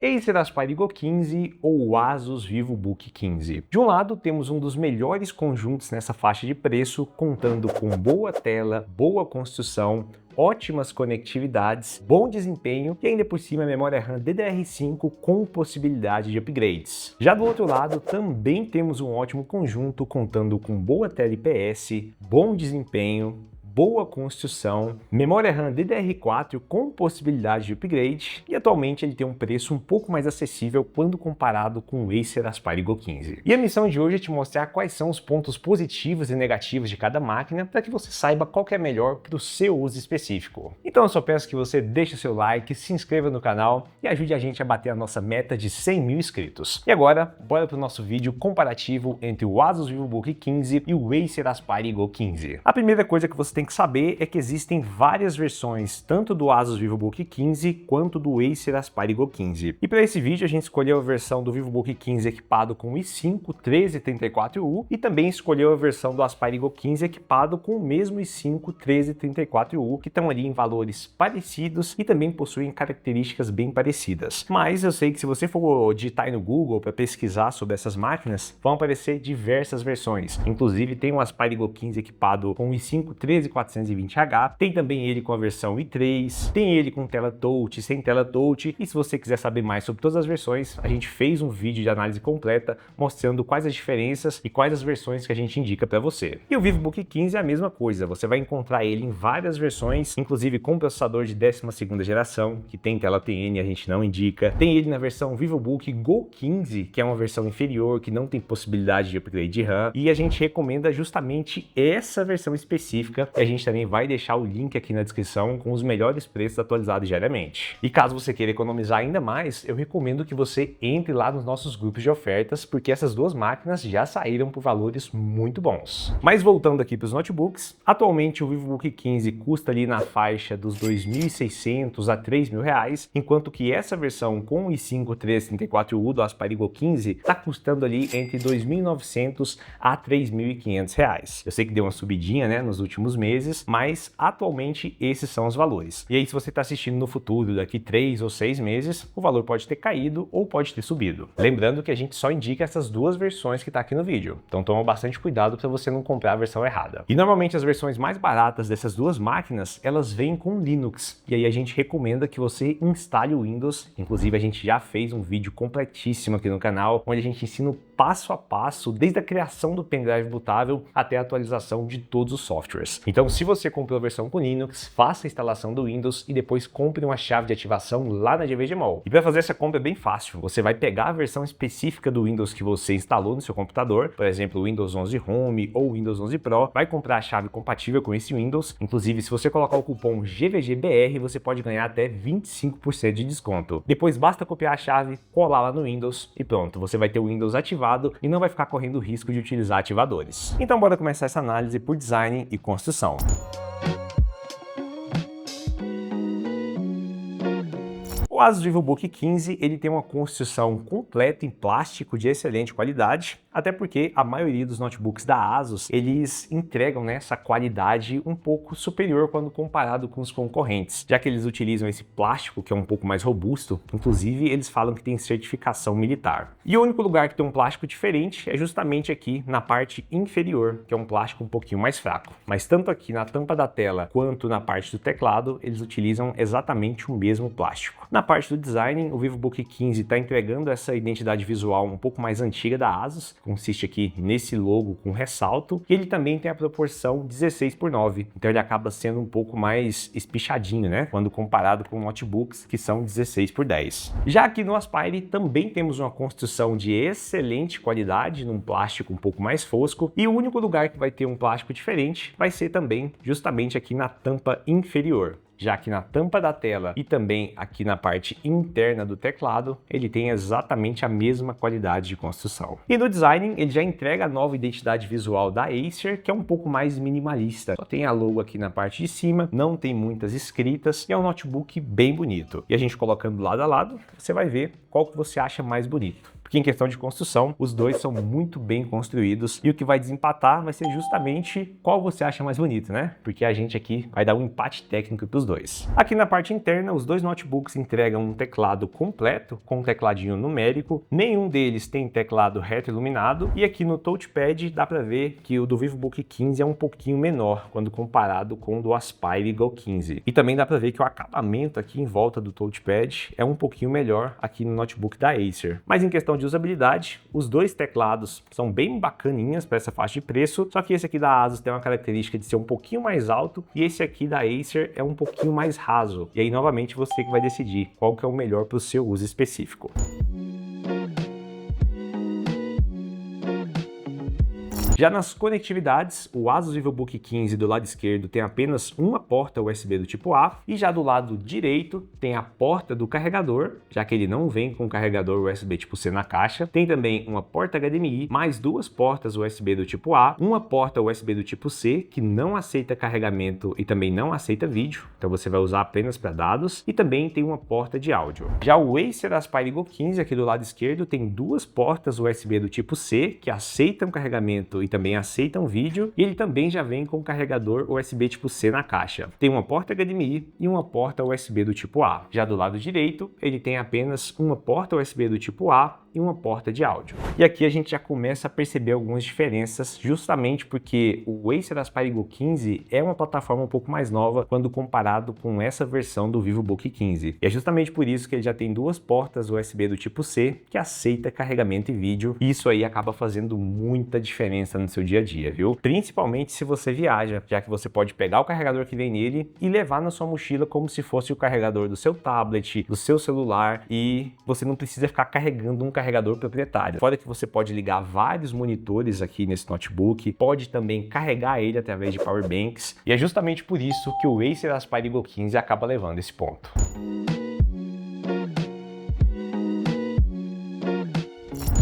Acer Aspire Go 15 ou Asus VivoBook 15. De um lado, temos um dos melhores conjuntos nessa faixa de preço, contando com boa tela, boa construção, ótimas conectividades, bom desempenho e ainda por cima memória RAM DDR5 com possibilidade de upgrades. Já do outro lado, também temos um ótimo conjunto, contando com boa tela IPS, bom desempenho, boa construção, memória RAM DDR4 com possibilidade de upgrade e atualmente ele tem um preço um pouco mais acessível quando comparado com o Acer Aspire Go 15. E a missão de hoje é te mostrar quais são os pontos positivos e negativos de cada máquina para que você saiba qual que é melhor para o seu uso específico. Então eu só peço que você deixe o seu like, se inscreva no canal e ajude a gente a bater a nossa meta de 100 mil inscritos. E agora, bora para o nosso vídeo comparativo entre o Asus VivoBook 15 e o Acer Aspire Go 15. A primeira coisa que você tem que saber é que existem várias versões, tanto do Asus VivoBook 15 quanto do Acer Aspire Go 15. E para esse vídeo a gente escolheu a versão do VivoBook 15 equipado com o i5 1334U e também escolheu a versão do Aspire Go 15 equipado com o mesmo i5 1334U, que estão ali em valores parecidos e também possuem características bem parecidas. Mas eu sei que se você for digitar aí no Google para pesquisar sobre essas máquinas, vão aparecer diversas versões. Inclusive tem o Aspire Go 15 equipado com o i5 13420H, tem também ele com a versão i3, tem ele com tela touch, sem tela touch, e se você quiser saber mais sobre todas as versões, a gente fez um vídeo de análise completa mostrando quais as diferenças e quais as versões que a gente indica para você. E o VivoBook 15 é a mesma coisa, você vai encontrar ele em várias versões, inclusive com processador de 12ª geração, que tem tela TN, a gente não indica. Tem ele na versão VivoBook Go 15, que é uma versão inferior, que não tem possibilidade de upgrade de RAM, e a gente recomenda justamente essa versão específica. A gente também vai deixar o link aqui na descrição com os melhores preços atualizados diariamente. E caso você queira economizar ainda mais, eu recomendo que você entre lá nos nossos grupos de ofertas, porque essas duas máquinas já saíram por valores muito bons. Mas voltando aqui para os notebooks, atualmente o VivoBook 15 custa ali na faixa dos R$ 2.600 a R$ 3.000, enquanto que essa versão com o i5 1334U do Aspire Go 15 está custando ali entre R$ 2.900 a R$ 3.500. Eu sei que deu uma subidinha, né, nos últimos meses, mas atualmente esses são os valores. E aí, se você está assistindo no futuro, daqui 3 ou 6 meses, o valor pode ter caído ou pode ter subido. Lembrando que a gente só indica essas duas versões que está aqui no vídeo, então toma bastante cuidado para você não comprar a versão errada. E normalmente as versões mais baratas dessas duas máquinas, elas vêm com Linux, e aí a gente recomenda que você instale o Windows. Inclusive a gente já fez um vídeo completíssimo aqui no canal, onde a gente ensina o passo a passo, desde a criação do pendrive bootável até a atualização de todos os softwares. Então, se você comprou a versão com Linux, faça a instalação do Windows e depois compre uma chave de ativação lá na GVGMall. E para fazer essa compra é bem fácil. Você vai pegar a versão específica do Windows que você instalou no seu computador, por exemplo, o Windows 11 Home ou o Windows 11 Pro, vai comprar a chave compatível com esse Windows. Inclusive, se você colocar o cupom GVGBR, você pode ganhar até 25% de desconto. Depois basta copiar a chave, colar lá no Windows e pronto, você vai ter o Windows ativado e não vai ficar correndo o risco de utilizar ativadores. Então bora começar essa análise por design e construção. O Asus VivoBook 15 ele tem uma construção completa em plástico de excelente qualidade, até porque a maioria dos notebooks da Asus eles entregam, né, essa qualidade um pouco superior quando comparado com os concorrentes, já que eles utilizam esse plástico que é um pouco mais robusto. Inclusive eles falam que tem certificação militar. E o único lugar que tem um plástico diferente é justamente aqui na parte inferior, que é um plástico um pouquinho mais fraco. Mas tanto aqui na tampa da tela quanto na parte do teclado eles utilizam exatamente o mesmo plástico. Na parte do design, o VivoBook 15 está entregando essa identidade visual um pouco mais antiga da Asus, consiste aqui nesse logo com ressalto, e ele também tem a proporção 16:9, então ele acaba sendo um pouco mais espichadinho, né, quando comparado com notebooks que são 16:10. Já aqui no Aspire também temos uma construção de excelente qualidade, num plástico um pouco mais fosco, e o único lugar que vai ter um plástico diferente vai ser também justamente aqui na tampa inferior. Já que na tampa da tela e também aqui na parte interna do teclado, ele tem exatamente a mesma qualidade de construção. E no design, ele já entrega a nova identidade visual da Acer, que é um pouco mais minimalista. Só tem a logo aqui na parte de cima, não tem muitas escritas, e é um notebook bem bonito. E a gente colocando lado a lado, você vai ver qual que você acha mais bonito. porque em questão de construção, os dois são muito bem construídos e o que vai desempatar vai ser justamente qual você acha mais bonito, né? Porque a gente aqui vai dar um empate técnico para os dois. Aqui na parte interna, os dois notebooks entregam um teclado completo com um tecladinho numérico, nenhum deles tem teclado retroiluminado e aqui no touchpad dá para ver que o do VivoBook 15 é um pouquinho menor quando comparado com o do Aspire Go 15. E também dá para ver que o acabamento aqui em volta do touchpad é um pouquinho melhor aqui no notebook da Acer. Mas em questão de usabilidade, os dois teclados são bem bacaninhas para essa faixa de preço, só que esse aqui da Asus tem uma característica de ser um pouquinho mais alto e esse aqui da Acer é um pouquinho mais raso. E aí novamente você que vai decidir qual que é o melhor para o seu uso específico. Já nas conectividades, o Asus VivoBook 15 do lado esquerdo tem apenas uma porta USB do tipo A e já do lado direito tem a porta do carregador, já que ele não vem com carregador USB tipo C na caixa. Tem também uma porta HDMI, mais duas portas USB do tipo A, uma porta USB do tipo C que não aceita carregamento e também não aceita vídeo, então você vai usar apenas para dados, e também tem uma porta de áudio. Já o Acer Aspire Go 15 aqui do lado esquerdo tem duas portas USB do tipo C que aceitam carregamento e também aceitam vídeo, e ele também já vem com carregador USB tipo C na caixa. Tem uma porta HDMI e uma porta USB do tipo A. Já do lado direito, ele tem apenas uma porta USB do tipo A e uma porta de áudio. E aqui a gente já começa a perceber algumas diferenças, justamente porque o Acer Aspire Go 15 é uma plataforma um pouco mais nova quando comparado com essa versão do VivoBook 15. E é justamente por isso que ele já tem duas portas USB do tipo C que aceita carregamento e vídeo, e isso aí acaba fazendo muita diferença no seu dia a dia, viu? Principalmente se você viaja, já que você pode pegar o carregador que vem nele e levar na sua mochila como se fosse o carregador do seu tablet, do seu celular, e você não precisa ficar carregando um carregador proprietário. Fora que você pode ligar vários monitores aqui nesse notebook, pode também carregar ele através de power banks, e é justamente por isso que o Acer Aspire Go 15 acaba levando esse ponto.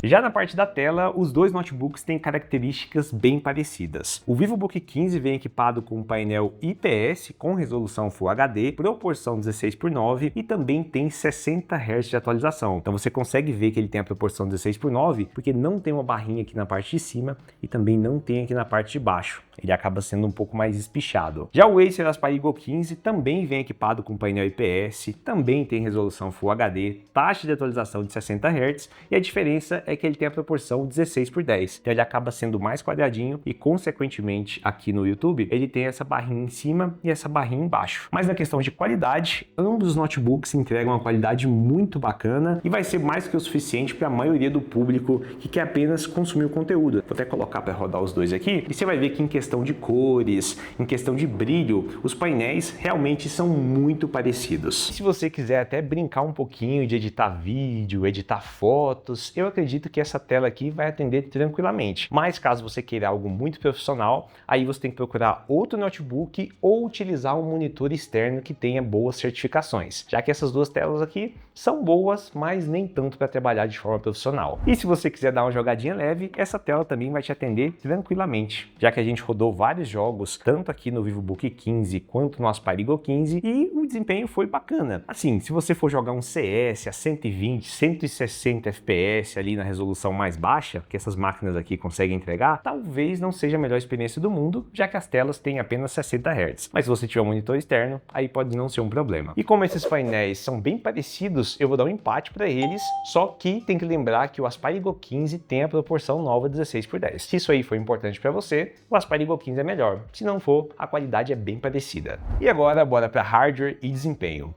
Já na parte da tela, os dois notebooks têm características bem parecidas. O VivoBook 15 vem equipado com um painel IPS com resolução Full HD, proporção 16:9 e também tem 60 Hz de atualização. Então você consegue ver que ele tem a proporção 16:9 porque não tem uma barrinha aqui na parte de cima e também não tem aqui na parte de baixo. Ele acaba sendo um pouco mais espichado. Já o Acer Aspire Go 15 também vem equipado com painel IPS, também tem resolução Full HD, taxa de atualização de 60 Hz e a diferença é que ele tem a proporção 16:10. Então ele acaba sendo mais quadradinho e consequentemente aqui no YouTube ele tem essa barrinha em cima e essa barrinha embaixo. Mas na questão de qualidade, ambos os notebooks entregam uma qualidade muito bacana e vai ser mais que o suficiente para a maioria do público que quer apenas consumir o conteúdo. Vou até colocar para rodar os dois aqui e você vai ver que em questão de cores, em questão de brilho, os painéis realmente são muito parecidos. Se você quiser até brincar um pouquinho de editar vídeo, editar fotos, eu acredito que essa tela aqui vai atender tranquilamente. Mas caso você queira algo muito profissional, aí você tem que procurar outro notebook ou utilizar um monitor externo que tenha boas certificações, já que essas duas telas aqui são boas, mas nem tanto para trabalhar de forma profissional. E se você quiser dar uma jogadinha leve, essa tela também vai te atender tranquilamente, já que a gente rodou vários jogos, tanto aqui no VivoBook 15 quanto no Aspire Go 15, e o desempenho foi bacana. Assim, se você for jogar um CS a 120, 160 FPS ali na resolução mais baixa, que essas máquinas aqui conseguem entregar, talvez não seja a melhor experiência do mundo, já que as telas têm apenas 60 Hz. Mas se você tiver um monitor externo, aí pode não ser um problema. E como esses painéis são bem parecidos, eu vou dar um empate para eles, só que tem que lembrar que o Aspire Go 15 tem a proporção nova 16:10. Se isso aí foi importante para você, o Aspire Go 15 é melhor. Se não for, a qualidade é bem parecida. E agora, bora para hardware e desempenho.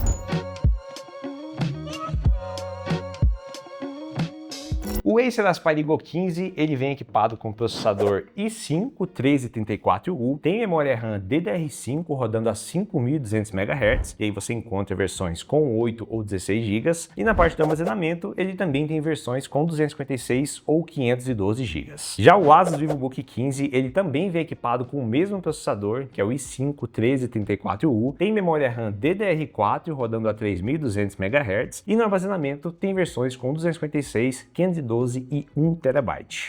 O Acer Aspire Go 15 ele vem equipado com processador i5 1334U, tem memória RAM DDR5 rodando a 5.200 MHz, e aí você encontra versões com 8 ou 16 GB, e na parte do armazenamento ele também tem versões com 256 ou 512 GB. Já o Asus VivoBook 15 ele também vem equipado com o mesmo processador, que é o i5 1334U, tem memória RAM DDR4 rodando a 3.200 MHz, e no armazenamento tem versões com 256, 512 512 e 1 TB.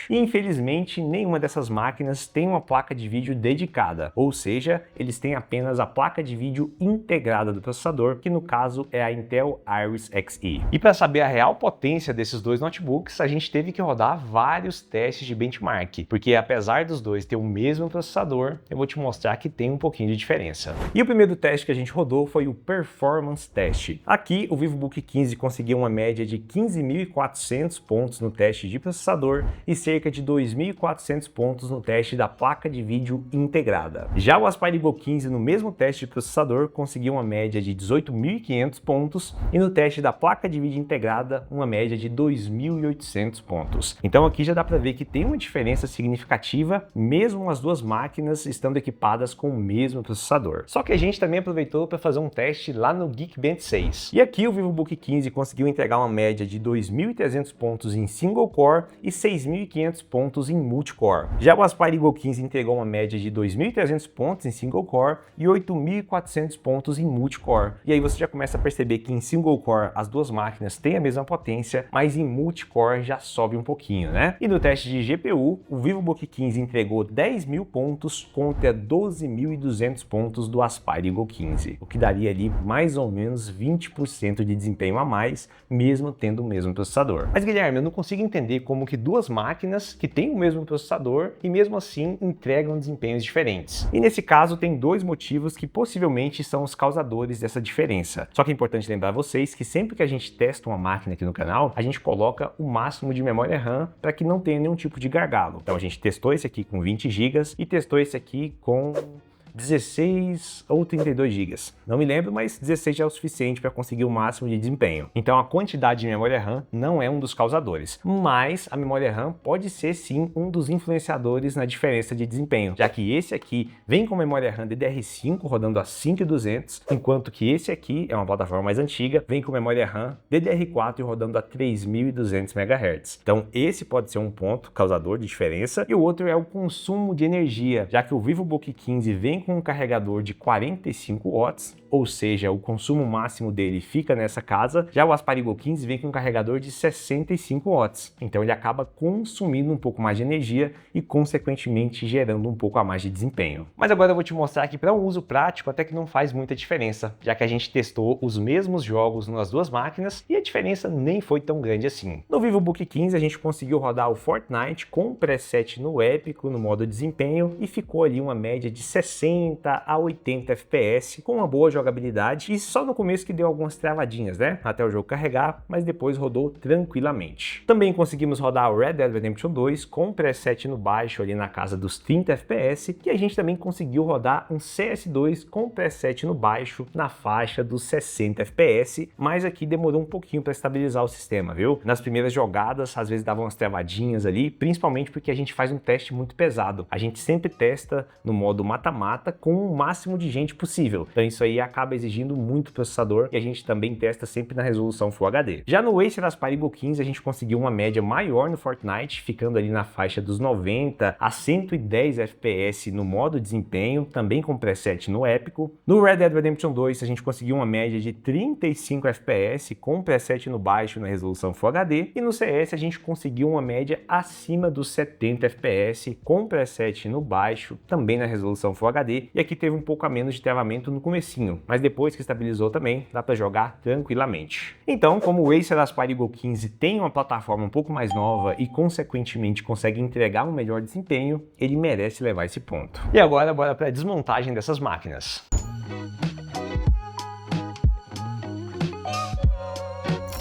E infelizmente nenhuma dessas máquinas tem uma placa de vídeo dedicada, ou seja, eles têm apenas a placa de vídeo integrada do processador, que no caso é a Intel Iris Xe. E para saber a real potência desses dois notebooks, a gente teve que rodar vários testes de benchmark, porque apesar dos dois ter o mesmo processador, eu vou te mostrar que tem um pouquinho de diferença. E o primeiro teste que a gente rodou foi o Performance Test. Aqui o VivoBook 15 conseguiu uma média de 15.400 pontos no teste de processador e cerca de 2.400 pontos no teste da placa de vídeo integrada. Já o Aspire Go 15 no mesmo teste de processador conseguiu uma média de 18.500 pontos e no teste da placa de vídeo integrada uma média de 2.800 pontos. Então aqui já dá para ver que tem uma diferença significativa, mesmo as duas máquinas estando equipadas com o mesmo processador. Só que a gente também aproveitou para fazer um teste lá no Geekbench 6. E aqui o VivoBook 15 conseguiu entregar uma média de 2.300 pontos em single core e 6.500 pontos em multicore. Já o Aspire Go 15 entregou uma média de 2.300 pontos em single core e 8.400 pontos em multicore. E aí você já começa a perceber que em single core as duas máquinas têm a mesma potência, mas em multicore já sobe um pouquinho, né? E no teste de GPU, o VivoBook 15 entregou 10.000 pontos contra 12.200 pontos do Aspire Go 15, o que daria ali mais ou menos 20% de desempenho a mais, mesmo tendo o mesmo processador. Mas Guilherme, eu não consigo entender como que duas máquinas que têm o mesmo processador e mesmo assim entregam desempenhos diferentes. E nesse caso tem dois motivos que possivelmente são os causadores dessa diferença. Só que é importante lembrar vocês que sempre que a gente testa uma máquina aqui no canal, a gente coloca o máximo de memória RAM para que não tenha nenhum tipo de gargalo. Então a gente testou esse aqui com 20 GB e testou esse aqui com 16 ou 32 GB. Não me lembro, mas 16 já é o suficiente para conseguir o máximo de desempenho. Então a quantidade de memória RAM não é um dos causadores, mas a memória RAM pode ser sim um dos influenciadores na diferença de desempenho, já que esse aqui vem com memória RAM DDR5 rodando a 5.200, enquanto que esse aqui é uma plataforma mais antiga, vem com memória RAM DDR4 rodando a 3.200 MHz. Então esse pode ser um ponto causador de diferença, e o outro é o consumo de energia, já que o VivoBook 15 vem com um carregador de 45 watts, ou seja, o consumo máximo dele fica nessa casa. Já o Aspire Go 15 vem com um carregador de 65 watts, então ele acaba consumindo um pouco mais de energia e consequentemente gerando um pouco a mais de desempenho. Mas agora eu vou te mostrar que para um uso prático até que não faz muita diferença, já que a gente testou os mesmos jogos nas duas máquinas e a diferença nem foi tão grande assim. No VivoBook 15 a gente conseguiu rodar o Fortnite com preset no épico no modo desempenho e ficou ali uma média de 60 a 80 FPS com uma boa jogabilidade, e só no começo que deu algumas travadinhas, né? Até o jogo carregar, mas depois rodou tranquilamente. Também conseguimos rodar o Red Dead Redemption 2 com preset no baixo ali na casa dos 30 FPS, e a gente também conseguiu rodar um CS2 com preset no baixo na faixa dos 60 FPS, mas aqui demorou um pouquinho para estabilizar o sistema, viu? Nas primeiras jogadas, às vezes davam umas travadinhas ali, principalmente porque a gente faz um teste muito pesado. A gente sempre testa no modo mata-mata com o máximo de gente possível. Então isso aí acaba exigindo muito processador, e a gente também testa sempre na resolução Full HD. Já no Acer Aspire Go 15 a gente conseguiu uma média maior no Fortnite, ficando ali na faixa dos 90 a 110 FPS no modo desempenho, também com preset no épico. No Red Dead Redemption 2 a gente conseguiu uma média de 35 FPS com preset no baixo na resolução Full HD, e no CS a gente conseguiu uma média acima dos 70 FPS com preset no baixo, também na resolução Full HD, e aqui teve um pouco a menos de travamento no comecinho, mas depois que estabilizou também, dá para jogar tranquilamente. Então, como o Acer Aspire Go 15 tem uma plataforma um pouco mais nova e consequentemente consegue entregar um melhor desempenho, ele merece levar esse ponto. E agora, bora para a desmontagem dessas máquinas.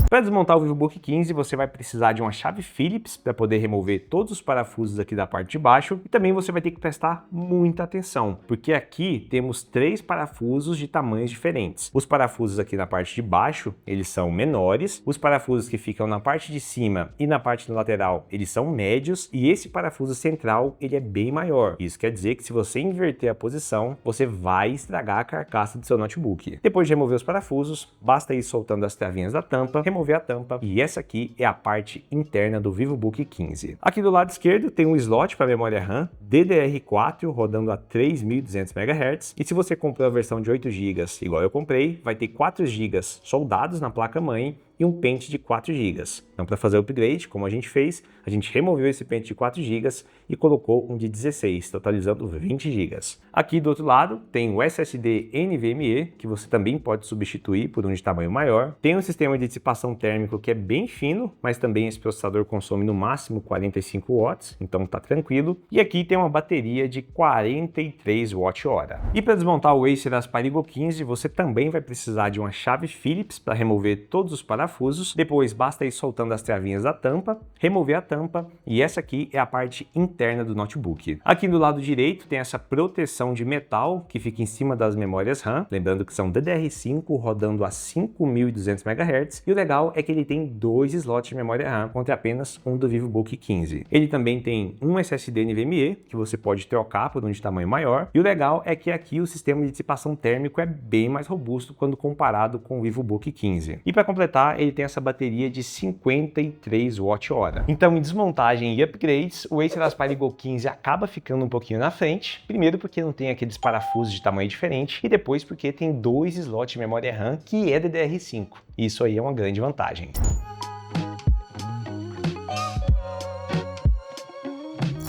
Para desmontar o VivoBook 15, você vai precisar de uma chave Phillips para poder remover todos os parafusos aqui da parte de baixo, e também você vai ter que prestar muita atenção, porque aqui temos 3 parafusos de tamanhos diferentes. Os parafusos aqui na parte de baixo, eles são menores, os parafusos que ficam na parte de cima e na parte lateral, eles são médios, e esse parafuso central, ele é bem maior. Isso quer dizer que se você inverter a posição, você vai estragar a carcaça do seu notebook. Depois de remover os parafusos, basta ir soltando as travinhas da tampa, remover a tampa, e essa aqui é a parte interna do VivoBook 15. Aqui do lado esquerdo tem um slot para memória RAM DDR4 rodando a 3.200 MHz, e se você comprou a versão de 8 GB igual eu comprei, vai ter 4 GB soldados na placa-mãe e e um pente de 4 GB. Então, para fazer o upgrade, como a gente fez, a gente removeu esse pente de 4 GB e colocou um de 16, totalizando 20 GB. Aqui do outro lado tem o SSD NVMe, que você também pode substituir por um de tamanho maior. Tem um sistema de dissipação térmico que é bem fino, mas também esse processador consome no máximo 45 watts, então tá tranquilo. E aqui tem uma bateria de 43 watt-hora. E para desmontar o Acer Aspire 15, você também vai precisar de uma chave Phillips para remover todos os parafusos. Depois basta ir soltando as travinhas da tampa, remover a tampa, e essa aqui é a parte interna do notebook. Aqui do lado direito tem essa proteção de metal que fica em cima das memórias RAM, lembrando que são DDR5 rodando a 5200 MHz, e o legal é que ele tem 2 slots de memória RAM contra apenas um do VivoBook 15. Ele também tem um SSD NVMe que você pode trocar por um de tamanho maior, e o legal é que aqui o sistema de dissipação térmico é bem mais robusto quando comparado com o VivoBook 15. E para completar, ele tem essa bateria de 53 watt-hora. Então, em desmontagem e upgrades, o Acer Aspire 15 acaba ficando um pouquinho na frente, primeiro porque não tem aqueles parafusos de tamanho diferente, e depois porque tem 2 slots de memória RAM que é DDR5. Isso aí é uma grande vantagem.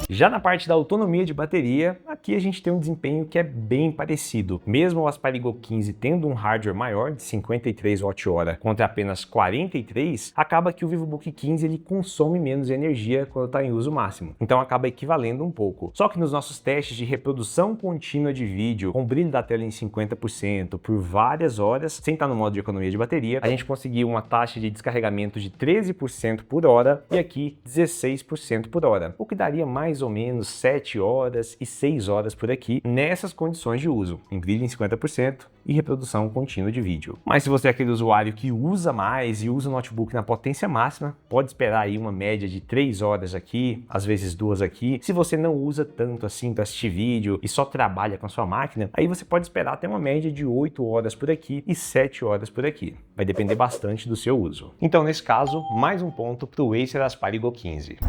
Já na parte da autonomia de bateria, aqui a gente tem um desempenho que é bem parecido. Mesmo o Aspire 15 tendo um hardware maior de 53 watt-hora contra apenas 43, acaba que o VivoBook 15 ele consome menos energia quando está em uso máximo. Então acaba equivalendo um pouco. Só que nos nossos testes de reprodução contínua de vídeo, com brilho da tela em 50% por várias horas, sem estar no modo de economia de bateria, a gente conseguiu uma taxa de descarregamento de 13% por hora e aqui 16% por hora, o que daria mais ou menos 7 horas e 6 horas por aqui nessas condições de uso, em brilho em 50% e reprodução contínua de vídeo. Mas se você é aquele usuário que usa mais e usa o notebook na potência máxima, pode esperar aí uma média de 3 horas aqui, às vezes 2 aqui. Se você não usa tanto assim para assistir vídeo e só trabalha com a sua máquina, aí você pode esperar até uma média de 8 horas por aqui e 7 horas por aqui. Vai depender bastante do seu uso. Então, nesse caso, mais um ponto para o Acer Aspire 15.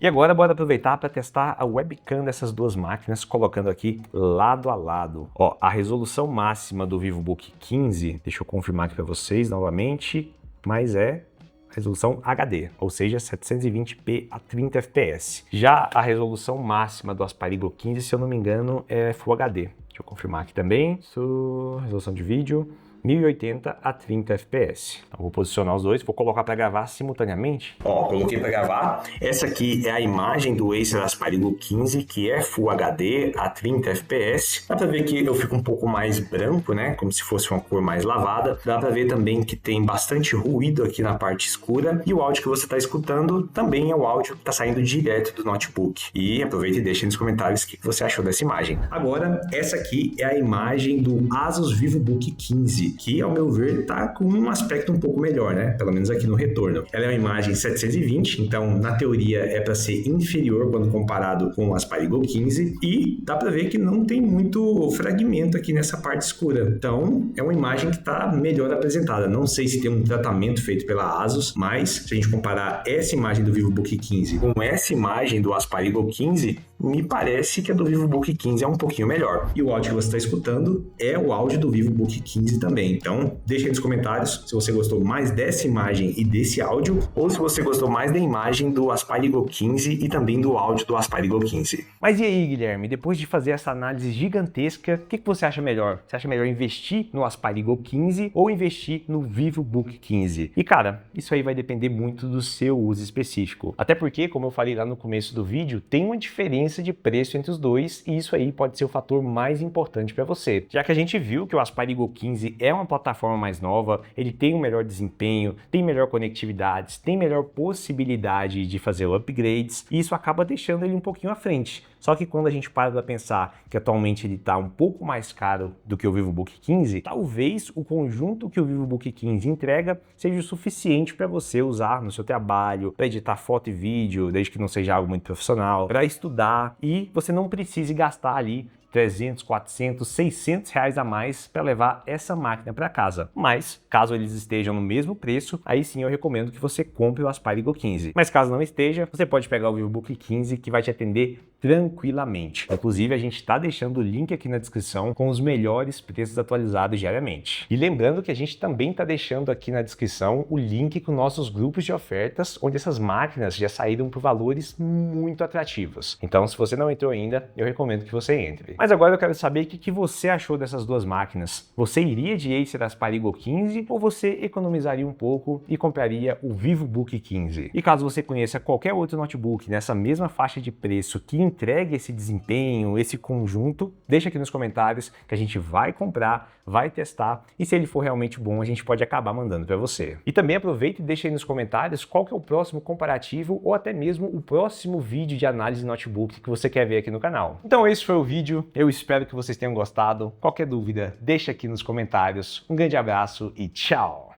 E agora bora aproveitar para testar a webcam dessas duas máquinas, colocando aqui lado a lado. Ó, a resolução máxima do VivoBook 15, deixa eu confirmar aqui para vocês novamente, mas é resolução HD, ou seja, 720p a 30 fps. Já a resolução máxima do Aspire 15, se eu não me engano, é Full HD. Deixa eu confirmar aqui também. Resolução de vídeo 1080 a 30 fps. Então, vou posicionar os dois, vou colocar para gravar simultaneamente. Ó, coloquei para gravar. Essa aqui é a imagem do Acer Aspire 15, que é Full HD a 30 fps. Dá para ver que eu fico um pouco mais branco, né? Como se fosse uma cor mais lavada. Dá para ver também que tem bastante ruído aqui na parte escura. E o áudio que você está escutando também é o áudio que está saindo direto do notebook. E aproveita e deixa nos comentários o que você achou dessa imagem. Agora, essa aqui é a imagem do Asus VivoBook 15. Que, ao meu ver, tá com um aspecto um pouco melhor, né? Pelo menos aqui no retorno. Ela é uma imagem 720, então, na teoria, é para ser inferior quando comparado com o Aspire 15, e dá para ver que não tem muito fragmento aqui nessa parte escura. Então, é uma imagem que tá melhor apresentada. Não sei se tem um tratamento feito pela Asus, mas se a gente comparar essa imagem do VivoBook 15 com essa imagem do Aspire 15, me parece que a do VivoBook 15 é um pouquinho melhor. E o áudio que você está escutando é o áudio do VivoBook 15 também. Então, deixa aí nos comentários se você gostou mais dessa imagem e desse áudio, ou se você gostou mais da imagem do Aspire 15 e também do áudio do Aspire 15. Mas e aí, Guilherme? Depois de fazer essa análise gigantesca, o que você acha melhor? Você acha melhor investir no Aspire 15 ou investir no VivoBook 15? E cara, isso aí vai depender muito do seu uso específico. Até porque, como eu falei lá no começo do vídeo, tem uma diferença de preço entre os dois e isso aí pode ser o fator mais importante para você. Já que a gente viu que o Aspire 15 é uma plataforma mais nova, ele tem um melhor desempenho, tem melhor conectividade, tem melhor possibilidade de fazer upgrades e isso acaba deixando ele um pouquinho à frente. Só que quando a gente para pensar que atualmente ele está um pouco mais caro do que o VivoBook 15, talvez o conjunto que o VivoBook 15 entrega seja o suficiente para você usar no seu trabalho, para editar foto e vídeo, desde que não seja algo muito profissional, para estudar e você não precise gastar ali 300, 400, 600 reais a mais para levar essa máquina para casa. Mas, caso eles estejam no mesmo preço, aí sim eu recomendo que você compre o Aspire Go 15. Mas caso não esteja, você pode pegar o VivoBook 15 que vai te atender tranquilamente. Inclusive, a gente está deixando o link aqui na descrição com os melhores preços atualizados diariamente. E lembrando que a gente também está deixando aqui na descrição o link com nossos grupos de ofertas, onde essas máquinas já saíram por valores muito atrativos. Então, se você não entrou ainda, eu recomendo que você entre. Mas agora eu quero saber o que você achou dessas duas máquinas. Você iria de Acer Aspire Go 15 ou você economizaria um pouco e compraria o VivoBook 15? E caso você conheça qualquer outro notebook nessa mesma faixa de preço que entregue esse desempenho, esse conjunto, deixa aqui nos comentários que a gente vai comprar, vai testar e se ele for realmente bom, a gente pode acabar mandando para você. E também aproveita e deixa aí nos comentários qual que é o próximo comparativo ou até mesmo o próximo vídeo de análise de notebook que você quer ver aqui no canal. Então esse foi o vídeo, eu espero que vocês tenham gostado. Qualquer dúvida, deixa aqui nos comentários. Um grande abraço e tchau!